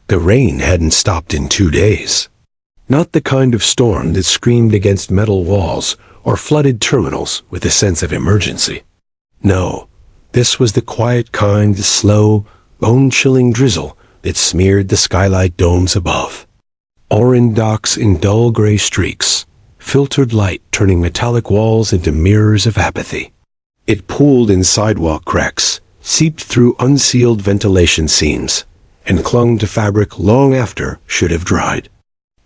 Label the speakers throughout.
Speaker 1: The rain hadn't stopped in 2 days. Not the kind of storm that screamed against metal walls or flooded terminals with a sense of emergency. No, this was the quiet kind, the slow, bone-chilling drizzle that smeared the skylight domes above. Orange docks in dull gray streaks, filtered light turning metallic walls into mirrors of apathy. It pooled in sidewalk cracks, seeped through unsealed ventilation seams, and clung to fabric long after should have dried.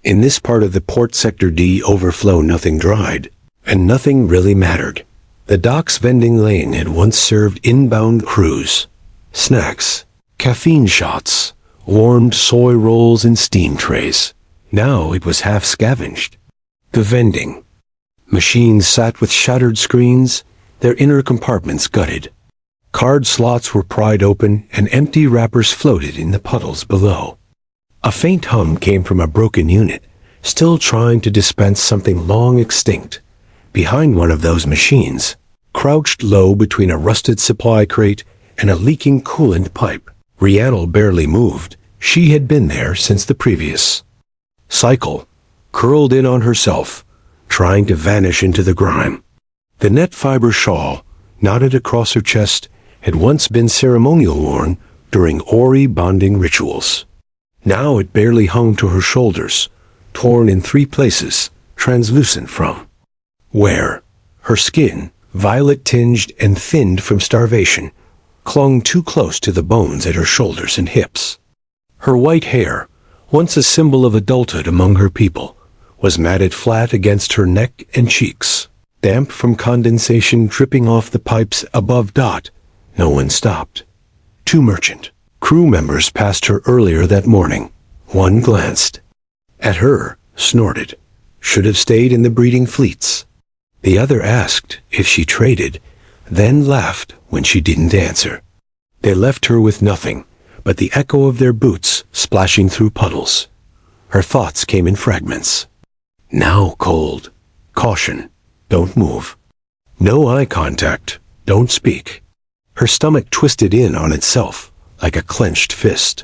Speaker 1: In this part of the Port Sector D overflow nothing dried, and nothing really mattered. The dock's vending lane had once served inbound crews. Snacks, caffeine shots, warmed soy rolls in steam trays. Now it was half scavenged. The vending machines sat with shattered screens, their inner compartments gutted. Card slots were pried open and empty wrappers floated in the puddles below. A faint hum came from a broken unit, still trying to dispense something long extinct. Behind one of those machines, crouched low between a rusted supply crate and a leaking coolant pipe, Rhiannon barely moved. She had been there since the previous cycle, curled in on herself, trying to vanish into the grime. The net fiber shawl, knotted across her chest, had once been ceremonial worn during Ori bonding rituals. Now it barely hung to her shoulders, torn in 3 places, translucent from wear. Her skin, violet-tinged and thinned from starvation, clung too close to the bones at her shoulders and hips. Her white hair, once a symbol of adulthood among her people, was matted flat against her neck and cheeks, damp from condensation dripping off the pipes above. No one stopped. 2 merchant crew members passed her earlier that morning. One glanced at her, snorted, should have stayed in the breeding fleets. The other asked if she traded, then laughed when she didn't answer. They left her with nothing but the echo of their boots splashing through puddles. Her thoughts came in fragments. Now cold. Caution. Don't move. No eye contact. Don't speak. Her stomach twisted in on itself like a clenched fist.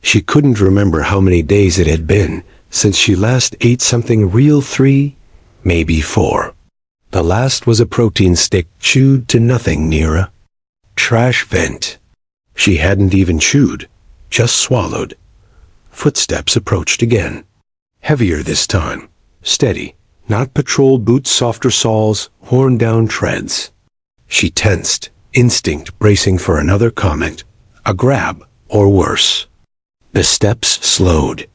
Speaker 1: She couldn't remember how many days it had been since she last ate something real. 3, maybe 4. The last was a protein stick chewed to nothing near a trash vent. She hadn't even chewed, just swallowed. Footsteps approached again. Heavier this time. Steady. Not patrol boots, softer soles, worn-down treads. She tensed, instinct bracing for another comment. A grab, or worse. The steps slowed.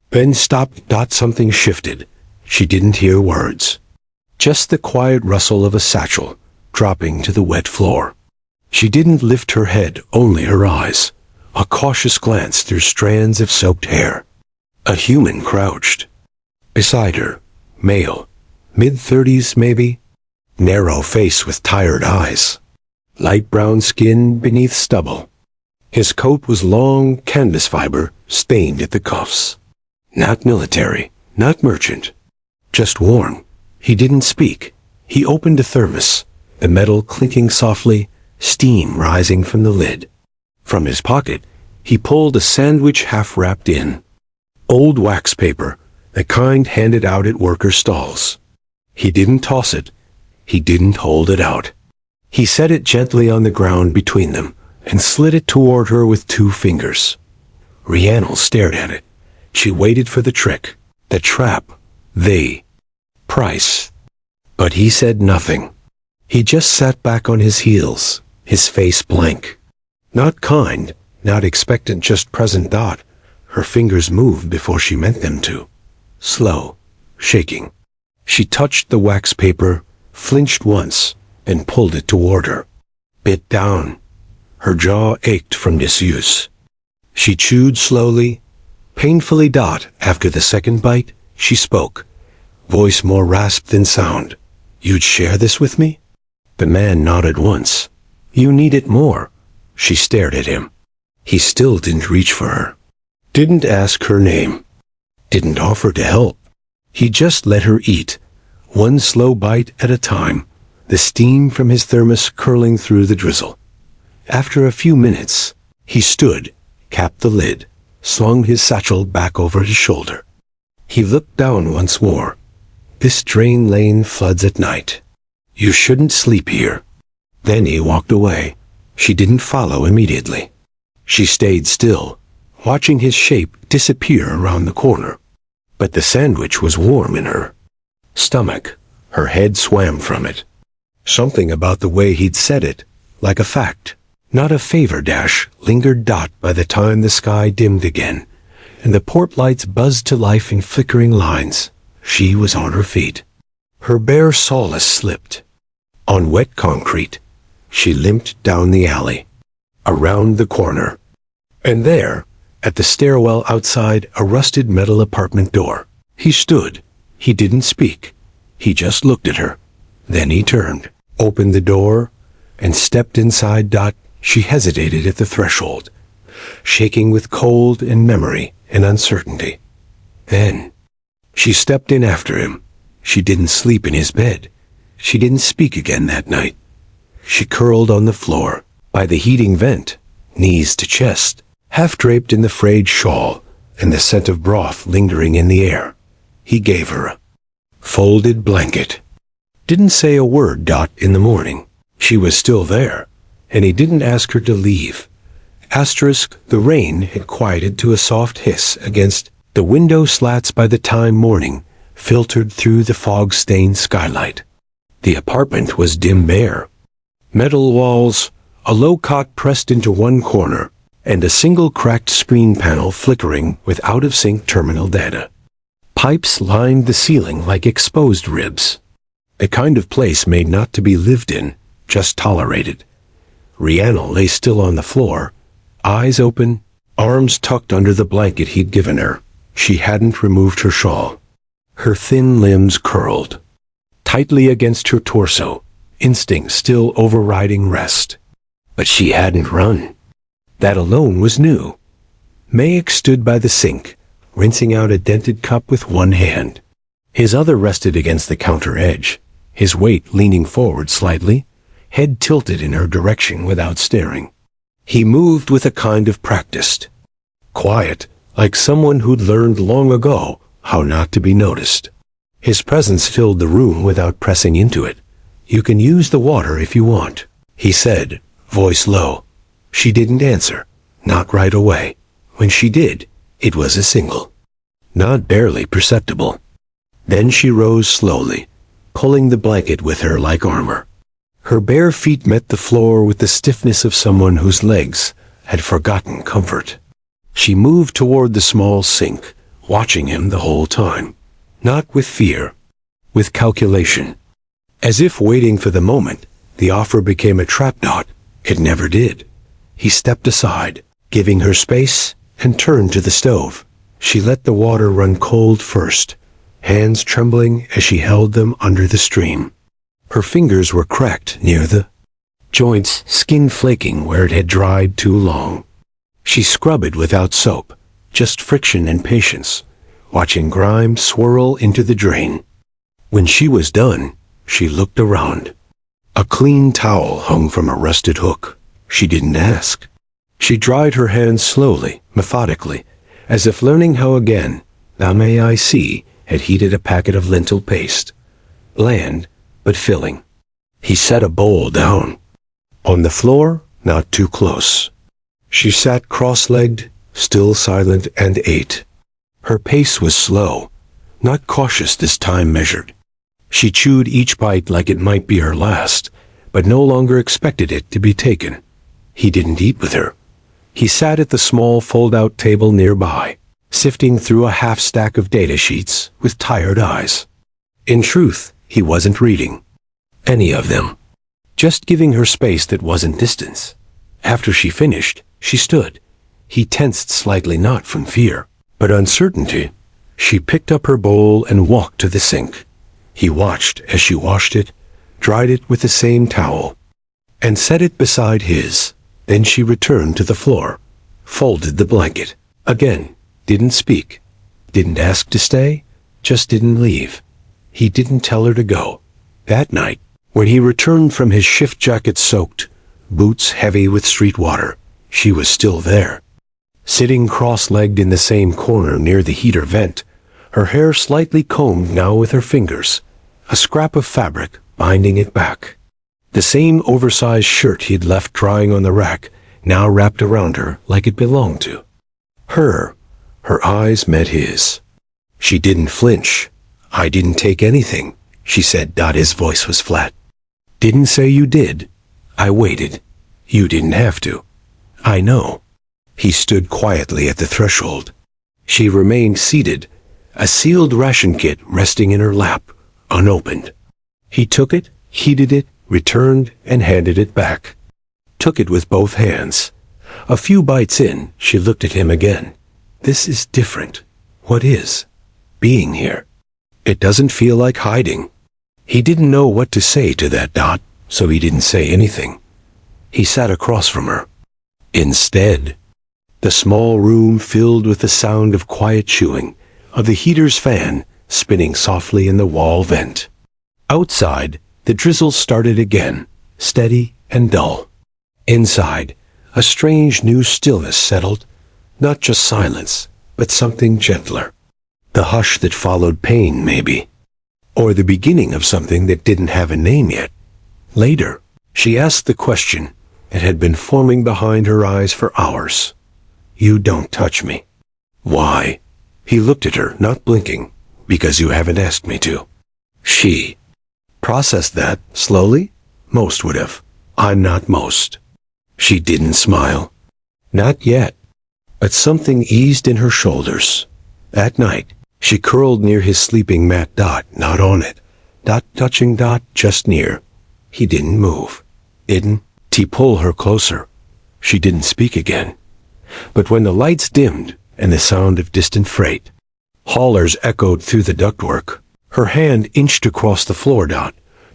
Speaker 1: Then stopped. Something shifted. She didn't hear words. Just the quiet rustle of a satchel, dropping to the wet floor. She didn't lift her head, only her eyes. A cautious glance through strands of soaked hair. A human crouched beside her. Male. Mid-30s, maybe. Narrow face with tired eyes. Light brown skin beneath stubble. His coat was long, canvas fiber, stained at the cuffs. Not military, not merchant. Just worn. He didn't speak. He opened a thermos, the metal clinking softly, steam rising from the lid. From his pocket, he pulled a sandwich half wrapped in old wax paper, the kind handed out at worker stalls. He didn't toss it. He didn't hold it out. He set it gently on the ground between them and slid it toward her with 2 fingers. Rhiannon stared at it. She waited for the trick, the trap, the price. But he said nothing. He just sat back on his heels, his face blank. Not kind, not expectant, just present. Her fingers moved before she meant them to. Slow, shaking. She touched the wax paper, flinched once, and pulled it toward her. Bit down. Her jaw ached from disuse. She chewed slowly, painfully. After the second bite, she spoke, voice more rasped than sound. You'd share this with me? The man nodded once. You need it more. She stared at him. He still didn't reach for her. Didn't ask her name. Didn't offer to help. He just let her eat, one slow bite at a time, the steam from his thermos curling through the drizzle. After a few minutes, he stood, capped the lid, slung his satchel back over his shoulder. He looked down once more. This drain lane floods at night. You shouldn't sleep here. Then he walked away. She didn't follow immediately. She stayed still, watching his shape disappear around the corner. But the sandwich was warm in her stomach. Her head swam from it. Something about the way he'd said it, like a fact, not a favor dash, lingered. By the time the sky dimmed again, and the port lights buzzed to life in flickering lines, she was on her feet. Her bare solace slipped. On wet concrete, she limped down the alley, around the corner. And there, at the stairwell outside a rusted metal apartment door, he stood. He didn't speak. He just looked at her. Then he turned, opened the door, and stepped inside. She hesitated at the threshold, shaking with cold and memory and uncertainty. Then, she stepped in after him. She didn't sleep in his bed. She didn't speak again that night. She curled on the floor, by the heating vent, knees to chest, half draped in the frayed shawl, and the scent of broth lingering in the air. He gave her a folded blanket. Didn't say a word. In the morning, she was still there, and he didn't ask her to leave. The rain had quieted to a soft hiss against the window slats by the time morning filtered through the fog-stained skylight. The apartment was dim bare. Metal walls, a low cot pressed into one corner, and a single cracked screen panel flickering with out-of-sync terminal data. Pipes lined the ceiling like exposed ribs. The kind of place made not to be lived in, just tolerated. Rhiannon lay still on the floor, eyes open, arms tucked under the blanket he'd given her. She hadn't removed her shawl. Her thin limbs curled tightly against her torso, instinct still overriding rest. But she hadn't run. That alone was new. Mayek stood by the sink, rinsing out a dented cup with one hand. His other rested against the counter edge, his weight leaning forward slightly, head tilted in her direction without staring. He moved with a kind of practiced quiet, like someone who'd learned long ago how not to be noticed. His presence filled the room without pressing into it. "You can use the water if you want," he said, voice low. She didn't answer, not right away. When she did, it was a single nod, barely perceptible. Then she rose slowly, pulling the blanket with her like armor. Her bare feet met the floor with the stiffness of someone whose legs had forgotten comfort. She moved toward the small sink, watching him the whole time. Not with fear, with calculation. As if waiting for the moment, the offer became a trap. It never did. He stepped aside, giving her space, and turned to the stove. She let the water run cold first, hands trembling as she held them under the stream. Her fingers were cracked near the joints, skin flaking where it had dried too long. She scrubbed without soap, just friction and patience, watching grime swirl into the drain. When she was done, she looked around. A clean towel hung from a rusted hook. She didn't ask. She dried her hands slowly, methodically, as if learning how again. Mayek had heated a packet of lentil paste. Bland, but filling. He set a bowl down. On the floor, not too close. She sat cross-legged, still silent, and ate. Her pace was slow, not cautious this time measured. She chewed each bite like it might be her last, but no longer expected it to be taken. He didn't eat with her. He sat at the small fold-out table nearby, sifting through a half-stack of data sheets with tired eyes. In truth, he wasn't reading any of them, just giving her space that wasn't distance. After she finished, she stood. He tensed slightly, not from fear, but uncertainty. She picked up her bowl and walked to the sink. He watched as she washed it, dried it with the same towel, and set it beside his. Then she returned to the floor, folded the blanket. Again, didn't speak, didn't ask to stay, just didn't leave. He didn't tell her to go. That night, when he returned from his shift jacket soaked, boots heavy with street water, she was still there. sitting cross-legged in the same corner near the heater vent, her hair slightly combed now with her fingers, a scrap of fabric binding it back. The same oversized shirt he'd left drying on the rack now wrapped around her like it belonged to her. Her eyes met his. She didn't flinch. "I didn't take anything," she said. His voice was flat. "Didn't say you did. I waited. You didn't have to. I know." He stood quietly at the threshold. She remained seated, a sealed ration kit resting in her lap, unopened. He took it, heated it, returned, and handed it back. Took it with both hands. A few bites in, she looked at him again. "This is different." "What is?" "Being here. It doesn't feel like hiding." He didn't know what to say to that, so he didn't say anything. He sat across from her. Instead, the small room filled with the sound of quiet chewing, of the heater's fan spinning softly in the wall vent. Outside, the drizzle started again, steady and dull. Inside, a strange new stillness settled, not just silence, but something gentler. The hush that followed pain, maybe. Or the beginning of something that didn't have a name yet. Later, she asked the question that had been forming behind her eyes for hours. "You don't touch me." "Why?" He looked at her, not blinking. "Because you haven't asked me to." She processed that slowly. Most would have. "I'm not most." She didn't smile. Not yet. But something eased in her shoulders. At night, she curled near his sleeping mat, not on it. Touching, just near. He didn't move. Didn't he pull her closer? She didn't speak again. But when the lights dimmed and the sound of distant freight haulers echoed through the ductwork, her hand inched across the floor,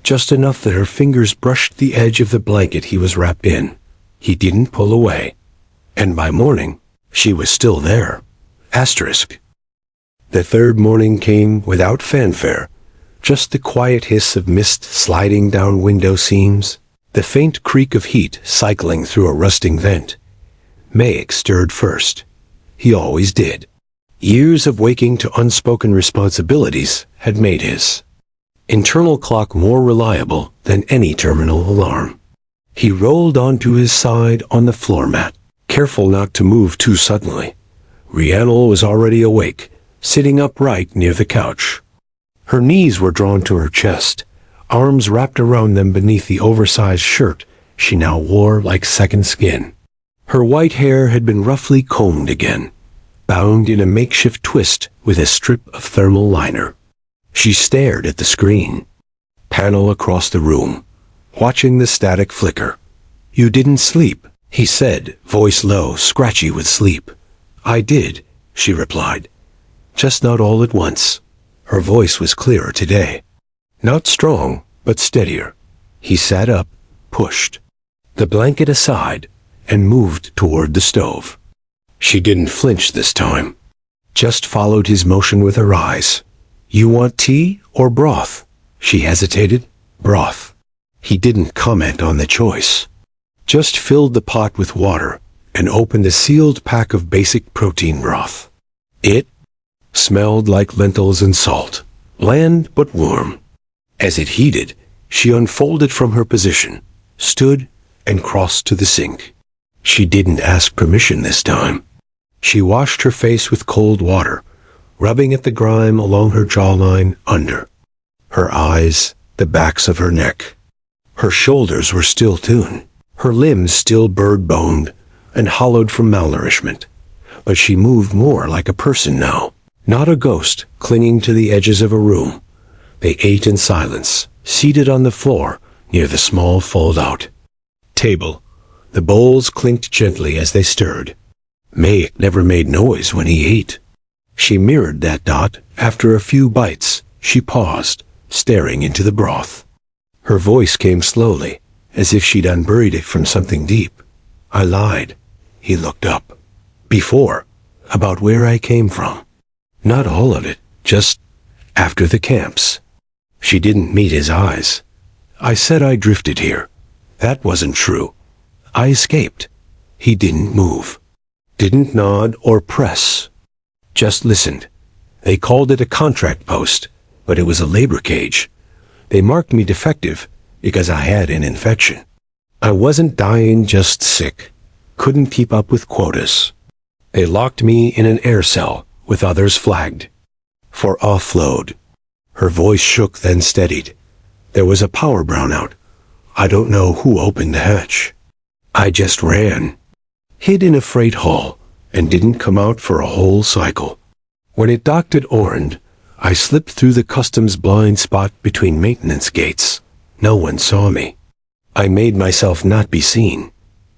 Speaker 1: just enough that her fingers brushed the edge of the blanket he was wrapped in. He didn't pull away. And by morning, she was still there. Asterisk. The third morning came without fanfare, just the quiet hiss of mist sliding down window seams, the faint creak of heat cycling through a rusting vent. Mayek stirred first. He always did. Years of waking to unspoken responsibilities had made his internal clock more reliable than any terminal alarm. He rolled onto his side on the floor mat, careful not to move too suddenly. Rhiannon was already awake, sitting upright near the couch. Her knees were drawn to her chest, arms wrapped around them beneath the oversized shirt she now wore like second skin. Her white hair had been roughly combed again, bound in a makeshift twist with a strip of thermal liner. She stared at the screen, panel across the room, watching the static flicker. "You didn't sleep," he said, voice low, scratchy with sleep. "I did," she replied. "Just not all at once." Her voice was clearer today. Not strong, but steadier. He sat up, pushed the blanket aside, and moved toward the stove. She didn't flinch this time, just followed his motion with her eyes. "You want tea or broth?" She hesitated. "Broth." He didn't comment on the choice, just filled the pot with water and opened a sealed pack of basic protein broth. It smelled like lentils and salt, bland but warm. As it heated, she unfolded from her position, stood, and crossed to the sink. She didn't ask permission this time. She washed her face with cold water, rubbing at the grime along her jawline under her eyes, the backs of her neck. Her shoulders were still tuned, her limbs still bird-boned and hollowed from malnourishment. But she moved more like a person now, not a ghost clinging to the edges of a room. They ate in silence, seated on the floor near the small fold-out table. The bowls clinked gently as they stirred. Mayek never made noise when he ate. She mirrored that. After a few bites, she paused, staring into the broth. Her voice came slowly, as if she'd unburied it from something deep. "I lied." He looked up. "Before, about where I came from." "Not all of it, just after the camps." She didn't meet his eyes. "I said I drifted here. That wasn't true. I escaped." He didn't move. Didn't nod or press. Just listened. They called it a contract post, but it was a labor cage. They marked me defective because I had an infection. I wasn't dying, just sick. Couldn't keep up with quotas. They locked me in an air cell with others flagged for offload. Her voice shook, then steadied. There was a power brownout. I don't know who opened the hatch. I just ran. Hid in a freight hull, and didn't come out for a whole cycle. When it docked at Orend, I slipped through the customs blind spot between maintenance gates. No one saw me. I made myself not be seen.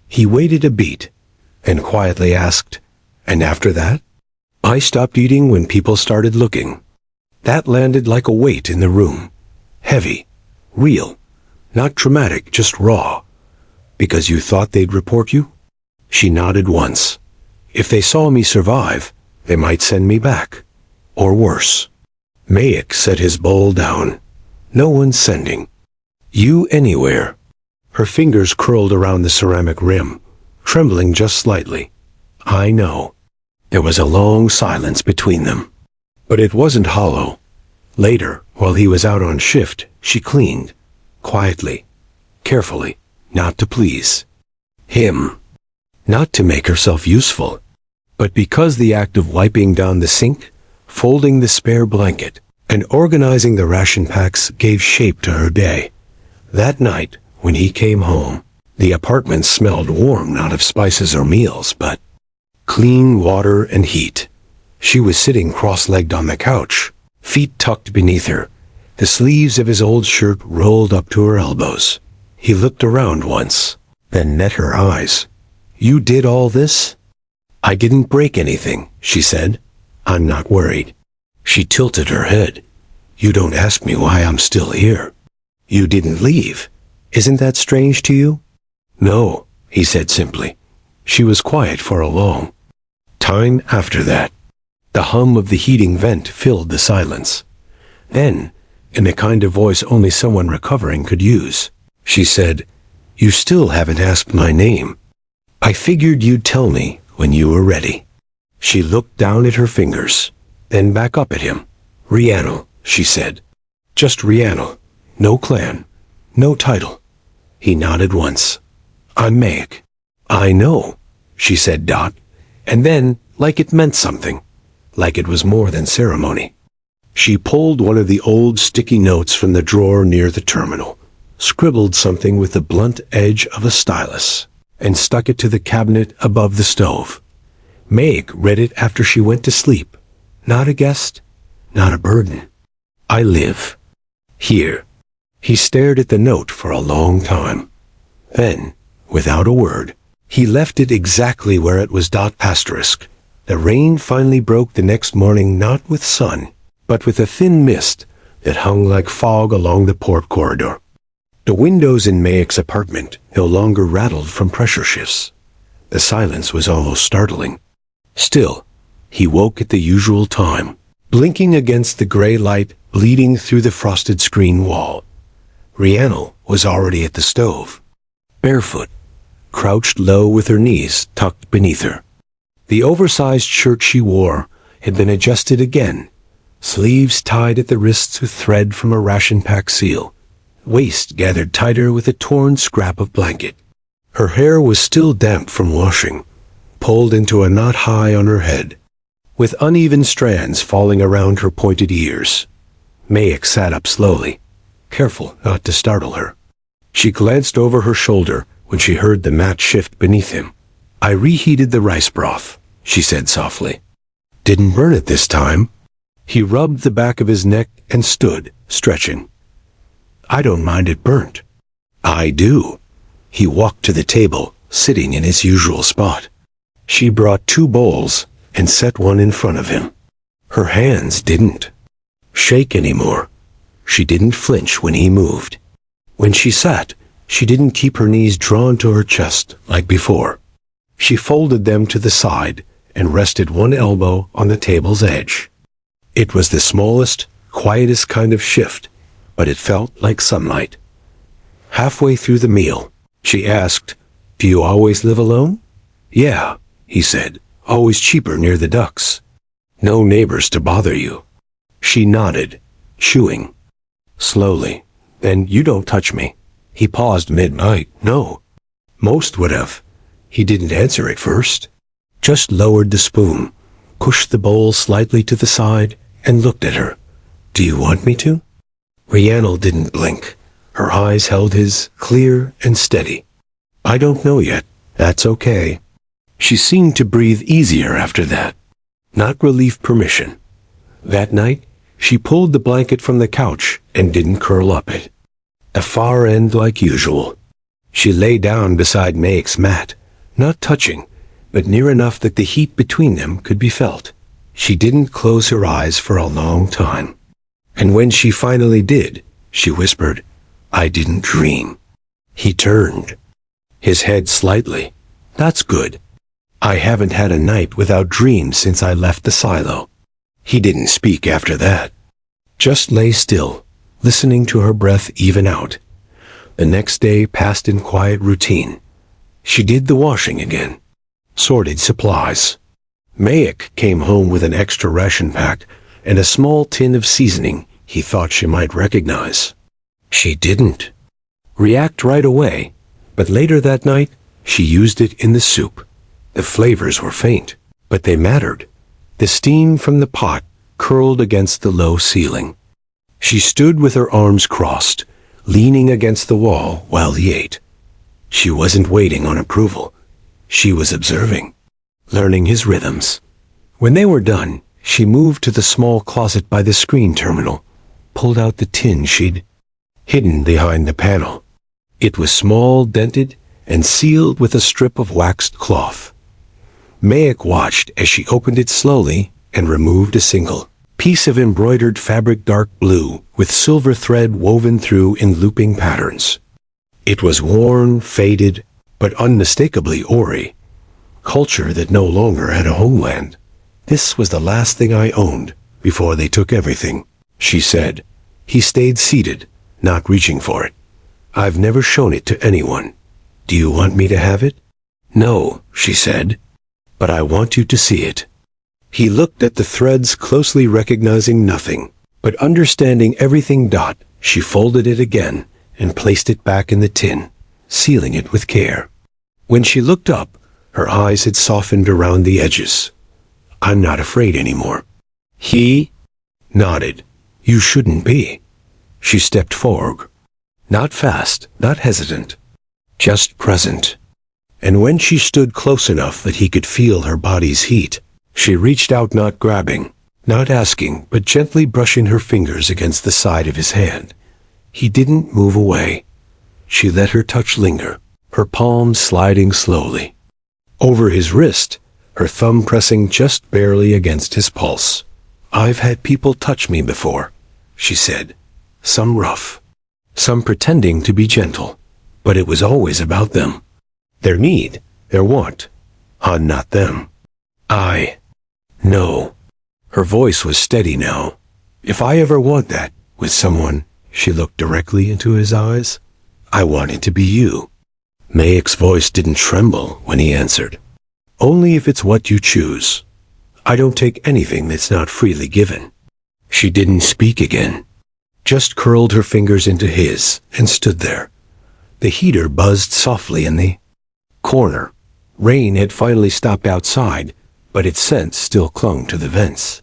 Speaker 1: He waited a beat, and quietly asked, "And after that?" I stopped eating when people started looking. That landed like a weight in the room. Heavy. Real. Not dramatic, just raw. Because you thought they'd report you? She nodded once. If they saw me survive, they might send me back. Or worse. Mayak set his bowl down. No one's sending. You anywhere. Her fingers curled around the ceramic rim, trembling just slightly. I know. There was a long silence between them. But it wasn't hollow. Later, while he was out on shift, she cleaned. Quietly. Carefully. Not to please him. Not to make herself useful. But because the act of wiping down the sink, folding the spare blanket, and organizing the ration packs gave shape to her day. That night, when he came home, the apartment smelled warm, not of spices or meals, but clean water and heat. She was sitting cross-legged on the couch, feet tucked beneath her, the sleeves of his old shirt rolled up to her elbows. He looked around once, then met her eyes. You did all this? I didn't break anything, she said. I'm not worried. She tilted her head. You don't ask me why I'm still here. You didn't leave. Isn't that strange to you? No, he said simply. She was quiet for a long time after that. The hum of the heating vent filled the silence. Then, in the kind of voice only someone recovering could use, she said, You still haven't asked my name. I figured you'd tell me when you were ready. She looked down at her fingers, then back up at him. Rhiannon, she said. Just Rhiannon. No clan. No title. He nodded once. I'm Mayak. I know, she said, and then, like it meant something, like it was more than ceremony. She pulled one of the old sticky notes from the drawer near the terminal, scribbled something with the blunt edge of a stylus, and stuck it to the cabinet above the stove. Mayak read it after she went to sleep. Not a guest, not a burden. I live here. He stared at the note for a long time. Then, without a word, he left it exactly where it was. Asterisk. The rain finally broke the next morning, not with sun, but with a thin mist that hung like fog along the port corridor. The windows in Mayak's apartment no longer rattled from pressure shifts. The silence was almost startling. Still, he woke at the usual time, blinking against the gray light bleeding through the frosted screen wall. Rhiannon was already at the stove, barefoot, crouched low with her knees tucked beneath her. The oversized shirt she wore had been adjusted again, sleeves tied at the wrists with thread from a ration pack seal, waist gathered tighter with a torn scrap of blanket. Her hair was still damp from washing, pulled into a knot high on her head, with uneven strands falling around her pointed ears. Mayak sat up slowly, careful not to startle her. She glanced over her shoulder when she heard the mat shift beneath him. I reheated the rice broth, she said softly. Didn't burn it this time. He rubbed the back of his neck and stood, stretching. I don't mind it burnt. I do. He walked to the table, sitting in his usual spot. She brought 2 bowls and set one in front of him. Her hands didn't shake anymore. She didn't flinch when he moved. When she sat, she didn't keep her knees drawn to her chest like before. She folded them to the side and rested one elbow on the table's edge. It was the smallest, quietest kind of shift, but it felt like sunlight. Halfway through the meal, she asked, Do you always live alone? Yeah, he said, Always cheaper near the ducks. No neighbors to bother you. She nodded, chewing. Slowly. Then you don't touch me. He paused mid-bite. No. Most would have. He didn't answer at first. Just lowered the spoon, pushed the bowl slightly to the side, and looked at her. Do you want me to? Rhiannon didn't blink. Her eyes held his, clear and steady. I don't know yet. That's okay. She seemed to breathe easier after that. Not relief permission. That night, she pulled the blanket from the couch and didn't curl up it. A far end like usual. She lay down beside Maek's mat, not touching, but near enough that the heat between them could be felt. She didn't close her eyes for a long time. And when she finally did, she whispered, I didn't dream. He turned. His head slightly. That's good. I haven't had a night without dreams since I left the silo. He didn't speak after that. Just lay still, listening to her breath even out. The next day passed in quiet routine. She did the washing again. Sorted supplies. Maek came home with an extra ration pack and a small tin of seasoning he thought she might recognize. She didn't react right away, but later that night, she used it in the soup. The flavors were faint, but they mattered. The steam from the pot curled against the low ceiling. She stood with her arms crossed, leaning against the wall while he ate. She wasn't waiting on approval. She was observing, learning his rhythms. When they were done, she moved to the small closet by the screen terminal, pulled out the tin she'd hidden behind the panel. It was small, dented, and sealed with a strip of waxed cloth. Maek watched as she opened it slowly and removed a single piece of embroidered fabric dark blue with silver thread woven through in looping patterns. It was worn, faded, but unmistakably Ori. Culture that no longer had a homeland. This was the last thing I owned before they took everything, she said. He stayed seated, not reaching for it. I've never shown it to anyone. Do you want me to have it? No, she said. But I want you to see it. He looked at the threads closely, recognizing nothing, but understanding everything. She folded it again and placed it back in the tin, sealing it with care. When she looked up, her eyes had softened around the edges. I'm not afraid anymore. He nodded. You shouldn't be. She stepped forward. Not fast, not hesitant, just present. And when she stood close enough that he could feel her body's heat, she reached out, not grabbing, not asking, but gently brushing her fingers against the side of his hand. He didn't move away. She let her touch linger, her palm sliding slowly over his wrist, her thumb pressing just barely against his pulse. I've had people touch me before, she said. Some rough, some pretending to be gentle, but it was always about them. Their need, their want, not them. No. Her voice was steady now. If I ever want that with someone, she looked directly into his eyes, I want it to be you. Maek's voice didn't tremble when he answered. Only if it's what you choose. I don't take anything that's not freely given. She didn't speak again, just curled her fingers into his and stood there. The heater buzzed softly in the corner. Rain had finally stopped outside, but its scent still clung to the vents.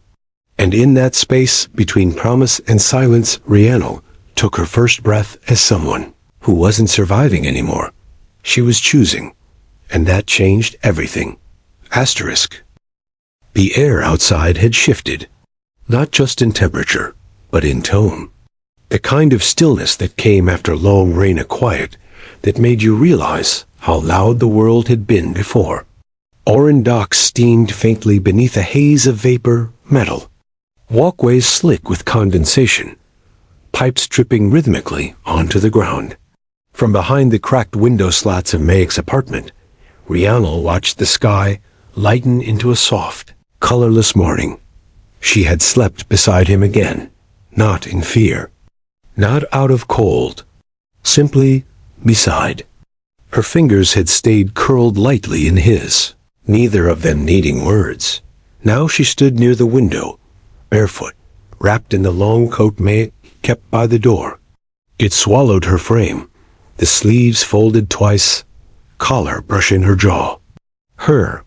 Speaker 1: And in that space between promise and silence, Rhiannon took her first breath as someone who wasn't surviving anymore. She was choosing, and that changed everything. Asterisk. The air outside had shifted, not just in temperature, but in tone. The kind of stillness that came after long rain, a quiet that made you realize how loud the world had been before. Oran docks steamed faintly beneath a haze of vapor, metal. Walkways slick with condensation. Pipes dripping rhythmically onto the ground. From behind the cracked window slats of Maek's apartment, Rhiannon watched the sky lighten into a soft, colorless morning. She had slept beside him again, not in fear, not out of cold, simply beside. Her fingers had stayed curled lightly in his, neither of them needing words. Now she stood near the window, barefoot, wrapped in the long coat May kept by the door. It swallowed her frame, the sleeves folded twice, collar brushing her jaw. Her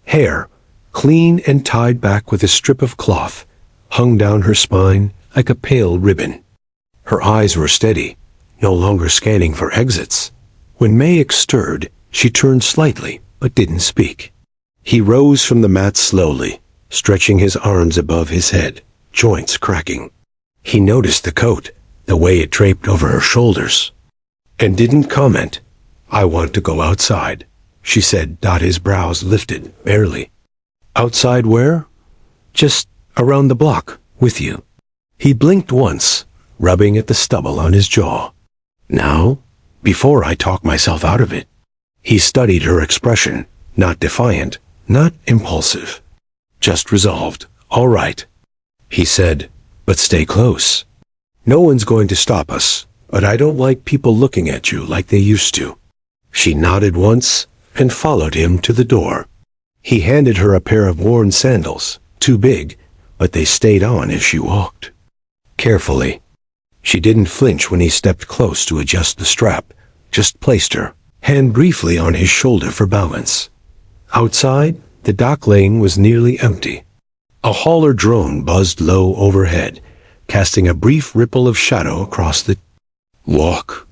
Speaker 1: hair, clean and tied back with a strip of cloth, hung down her spine like a pale ribbon. Her eyes were steady, no longer scanning for exits. When Mayek stirred, she turned slightly, but didn't speak. He rose from the mat slowly, stretching his arms above his head, joints cracking. He noticed the coat, the way it draped over her shoulders, and didn't comment. "I want to go outside," she said. His brows lifted, barely. "Outside where?" "Just around the block, with you." He blinked once, rubbing at the stubble on his jaw. "Now? Before I talk myself out of it." He studied her expression, not defiant, not impulsive. Just resolved. "All right," he said, "but stay close. No one's going to stop us, but I don't like people looking at you like they used to." She nodded once and followed him to the door. He handed her a pair of worn sandals, too big, but they stayed on as she walked. Carefully. She didn't flinch when he stepped close to adjust the strap, just placed her hand briefly on his shoulder for balance. Outside, the dock lane was nearly empty. A hauler drone buzzed low overhead, casting a brief ripple of shadow across the walk.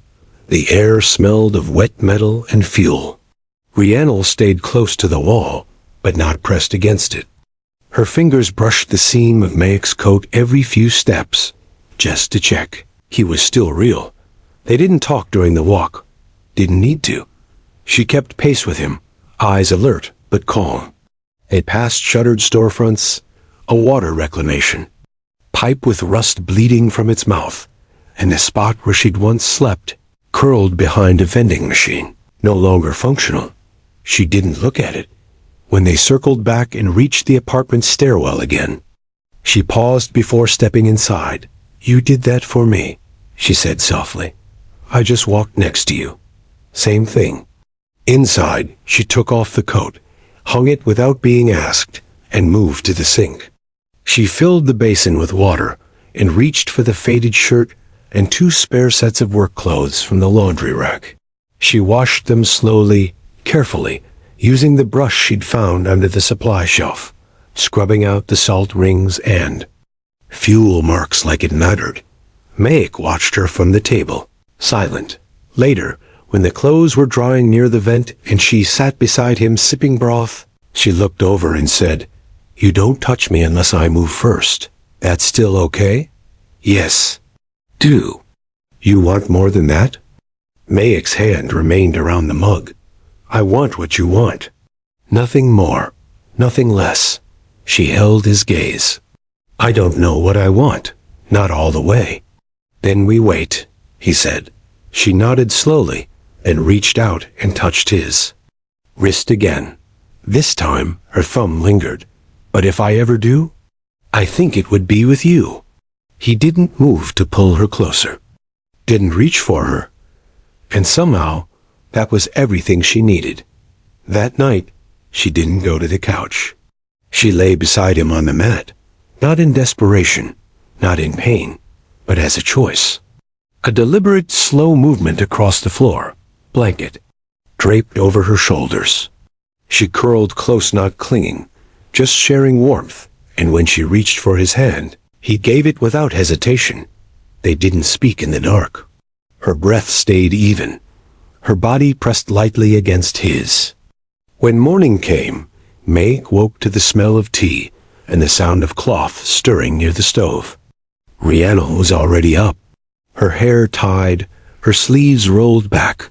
Speaker 1: The air smelled of wet metal and fuel. Rhiannon stayed close to the wall, but not pressed against it. Her fingers brushed the seam of Mayek's coat every few steps, just to check he was still real. They didn't talk during the walk. Didn't need to. She kept pace with him, eyes alert but calm. They passed shuttered storefronts, a water reclamation, pipe with rust bleeding from its mouth, and the spot where she'd once slept, curled behind a vending machine, no longer functional. She didn't look at it. When they circled back and reached the apartment stairwell again, she paused before stepping inside. "You did that for me," she said softly. "I just walked next to you." Same thing. Inside, she took off the coat, hung it without being asked, and moved to the sink. She filled the basin with water and reached for the faded shirt and 2 spare sets of work clothes from the laundry rack. She washed them slowly, carefully, using the brush she'd found under the supply shelf, scrubbing out the salt rings and fuel marks like it mattered. Mayek watched her from the table, silent. Later, when the clothes were drying near the vent and she sat beside him sipping broth, she looked over and said, "You don't touch me unless I move first. That's still okay?" "Yes." "Do you want more than that?" Mayek's hand remained around the mug. "I want what you want. Nothing more, nothing less." She held his gaze. "I don't know what I want, not all the way." "Then we wait," he said. She nodded slowly and reached out and touched his wrist again. This time, her thumb lingered. "But if I ever do, I think it would be with you." He didn't move to pull her closer, didn't reach for her, and somehow, that was everything she needed. That night, she didn't go to the couch. She lay beside him on the mat, not in desperation, not in pain, but as a choice. A deliberate, slow movement across the floor, blanket draped over her shoulders. She curled close, not clinging, just sharing warmth, and when she reached for his hand, he gave it without hesitation. They didn't speak in the dark. Her breath stayed even. Her body pressed lightly against his. When morning came, Mayek woke to the smell of tea and the sound of cloth stirring near the stove. Rhiannon was already up, her hair tied, her sleeves rolled back,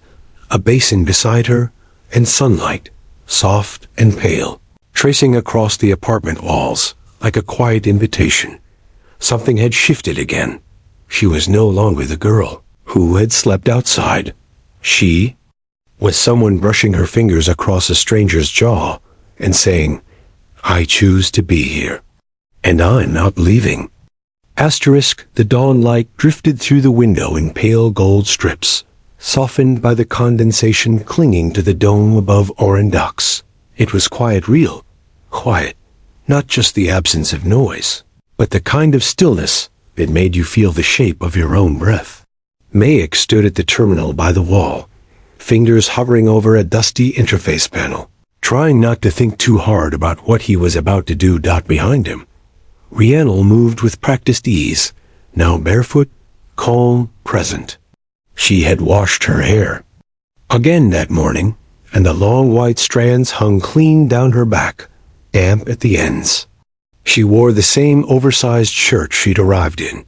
Speaker 1: a basin beside her, and sunlight, soft and pale, tracing across the apartment walls like a quiet invitation. Something had shifted again. She was no longer the girl who had slept outside. She was someone brushing her fingers across a stranger's jaw and saying, "I choose to be here, and I'm not leaving." The dawn light drifted through the window in pale gold strips, softened by the condensation clinging to the dome above Oran docks, It was quiet, real quiet, not just the absence of noise, but the kind of stillness that made you feel the shape of your own breath. Mayek stood at the terminal by the wall, fingers hovering over a dusty interface panel, trying not to think too hard about what he was about to do. Behind him, Rhiannon moved with practiced ease, now barefoot, calm, present. She had washed her hair again that morning, and the long white strands hung clean down her back, damp at the ends. She wore the same oversized shirt she'd arrived in,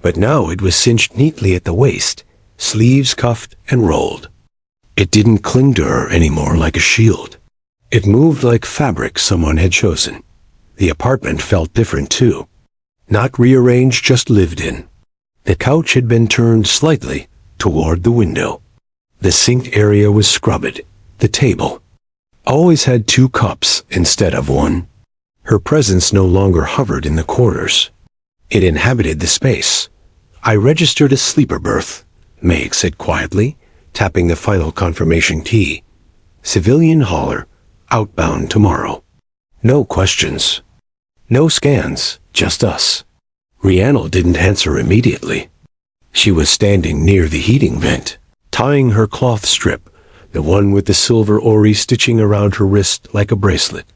Speaker 1: but now it was cinched neatly at the waist, sleeves cuffed and rolled. It didn't cling to her anymore like a shield. It moved like fabric someone had chosen. The apartment felt different too. Not rearranged, just lived in. The couch had been turned slightly toward the window. The sink area was scrubbed. The table always had 2 cups instead of 1. Her presence no longer hovered in the corners. It inhabited the space. "I registered a sleeper berth," Mayek said quietly, tapping the final confirmation key. "Civilian hauler, outbound tomorrow. No questions. No scans, just us." Rhiannon didn't answer immediately. She was standing near the heating vent, tying her cloth strip, the one with the silver ori stitching around her wrist like a bracelet.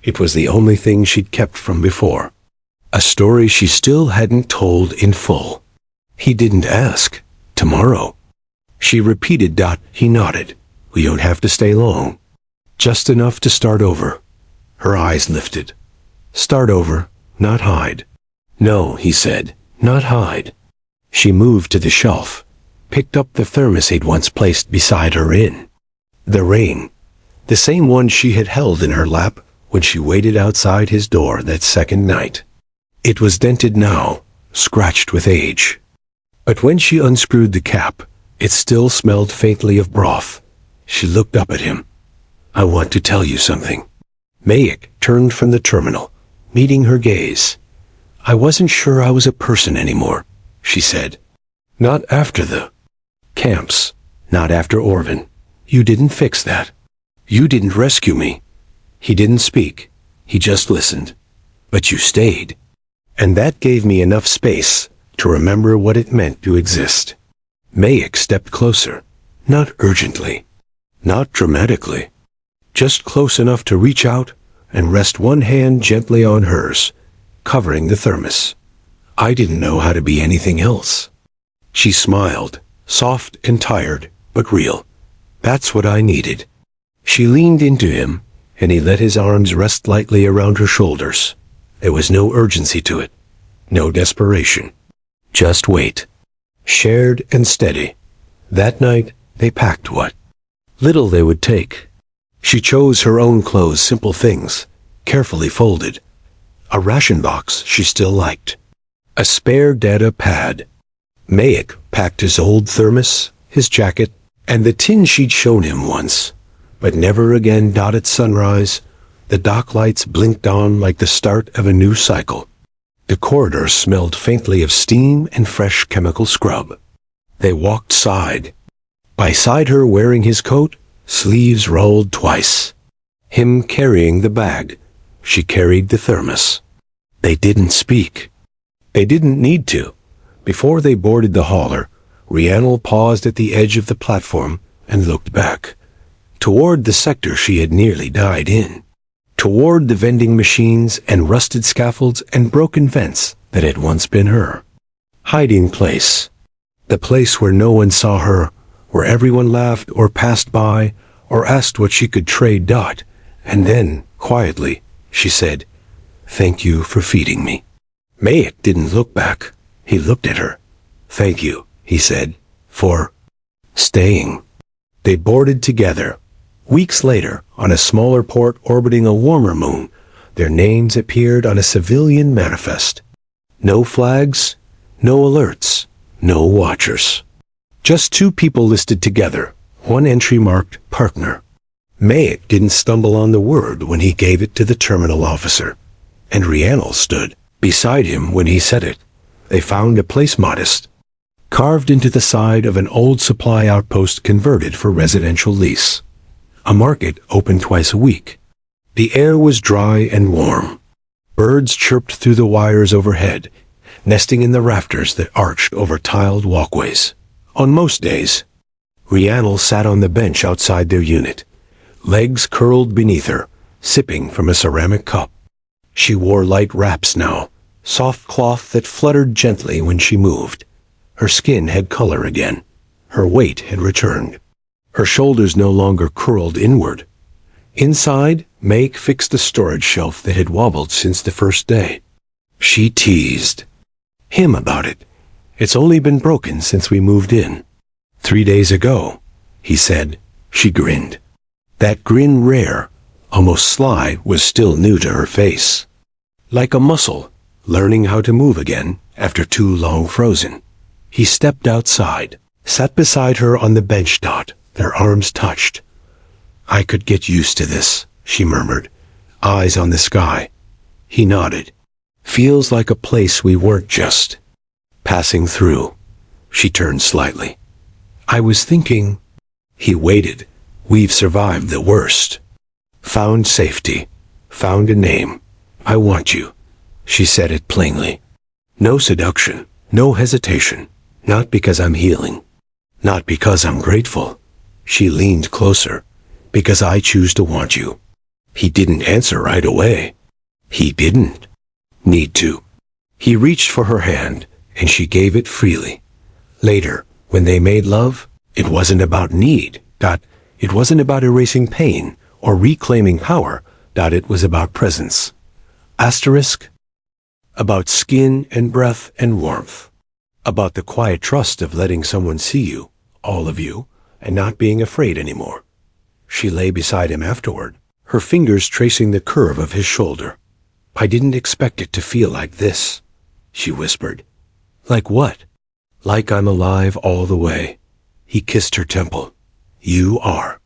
Speaker 1: It was the only thing she'd kept from before. A story she still hadn't told in full. He didn't ask. "Tomorrow." She repeated. He nodded. "We don't have to stay long. Just enough to start over." Her eyes lifted. "Start over, not hide." "No," he said, "not hide." She moved to the shelf, picked up the thermos he'd once placed beside her in the rain, the same one she had held in her lap when she waited outside his door that second night. It was dented now, scratched with age. But when she unscrewed the cap, it still smelled faintly of broth. She looked up at him. "I want to tell you something." Mayek turned from the terminal, meeting her gaze. "I wasn't sure I was a person anymore," she said. "Not after the camps, not after Orvin. You didn't fix that. You didn't rescue me." He didn't speak. He just listened. "But you stayed. And that gave me enough space to remember what it meant to exist." Mayek stepped closer, not urgently, not dramatically, just close enough to reach out and rest one hand gently on hers, covering the thermos. "I didn't know how to be anything else." She smiled, soft and tired, but real. "That's what I needed." She leaned into him, and he let his arms rest lightly around her shoulders. There was no urgency to it, no desperation. Just wait. Shared and steady. That night, they packed what little they would take. She chose her own clothes, simple things, carefully folded. A ration box she still liked. A spare data pad. Mayek packed his old thermos, his jacket, and the tin she'd shown him once, but never again. At sunrise, the dock lights blinked on like the start of a new cycle. The corridor smelled faintly of steam and fresh chemical scrub. They walked side by side, her wearing his coat, sleeves rolled twice. Him carrying the bag, she carried the thermos. They didn't speak. They didn't need to. Before they boarded the hauler, Rhiannon paused at the edge of the platform and looked back, toward the sector she had nearly died in, toward the vending machines and rusted scaffolds and broken vents that had once been her hiding place. The place where no one saw her, where everyone laughed or passed by or asked what she could trade. And then, quietly, she said, "Thank you for feeding me." Mayek didn't look back. He looked at her. "Thank you," he said, "for staying." They boarded together. Weeks later, on a smaller port orbiting a warmer moon, their names appeared on a civilian manifest. No flags, no alerts, no watchers. Just 2 people listed together, one entry marked partner. Mayek didn't stumble on the word when he gave it to the terminal officer, and Rhiannon stood beside him when he said it. They found a place modest, carved into the side of an old supply outpost converted for residential lease. A market open twice a week. The air was dry and warm. Birds chirped through the wires overhead, nesting in the rafters that arched over tiled walkways. On most days, Rhiannon sat on the bench outside their unit, legs curled beneath her, sipping from a ceramic cup. She wore light wraps now, soft cloth that fluttered gently when she moved. Her skin had color again. Her weight had returned. Her shoulders no longer curled inward. Inside, Meg fixed the storage shelf that had wobbled since the first day. She teased him about it. It's only been broken since we moved in. 3 days ago, he said. She grinned. That grin, rare, almost sly, was still new to her face. Like a muscle, learning how to move again after too long frozen. He stepped outside, sat beside her on the bench. Their arms touched. I could get used to this, she murmured, eyes on the sky. He nodded. Feels like a place we weren't just passing through. She turned slightly. I was thinking. He waited. We've survived the worst. Found safety. Found a name. I want you. She said it plainly. No seduction. No hesitation. Not because I'm healing. Not because I'm grateful. She leaned closer. Because I choose to want you. He didn't answer right away. He didn't need to. He reached for her hand, and she gave it freely. Later, when they made love, it wasn't about need. It wasn't about erasing pain or reclaiming power. It was about presence. Asterisk. About skin and breath and warmth. About the quiet trust of letting someone see you, all of you, and not being afraid anymore. She lay beside him afterward, her fingers tracing the curve of his shoulder. I didn't expect it to feel like this, she whispered. Like what? Like I'm alive all the way. He kissed her temple. You are.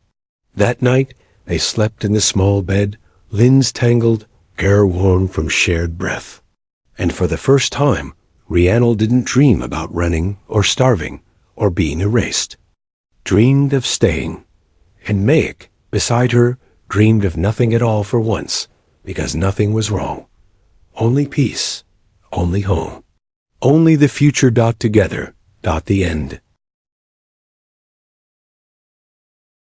Speaker 1: That night, they slept in the small bed, limbs tangled, air warm from shared breath. And for the first time, Rhiannon didn't dream about running or starving or being erased. Dreamed of staying. And Meg, beside her, dreamed of nothing at all for once, because nothing was wrong. Only peace, only home. Only the future. Together. The end.